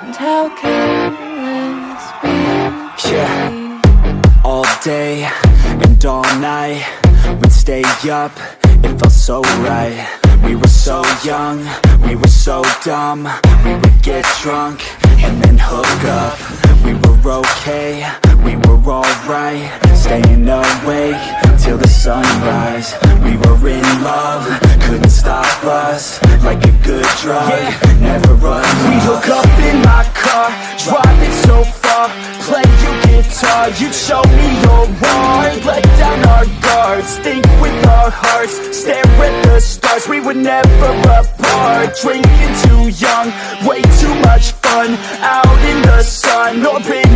and how careless we Yeah, all day and all night we'd stay up, it felt so right. We were so young, we were so dumb. We would get drunk and then hook up. We were okay, we were alright, staying awake till the sunrise. We were in love, couldn't stop us, like a good drug, never run. We hook up in my car, driving so far, play your guitar, you'd show me your heart, let down our guards, think with our hearts, stare at the stars. We were never apart, drinking too young, way too much fun, out in the sun, orbiting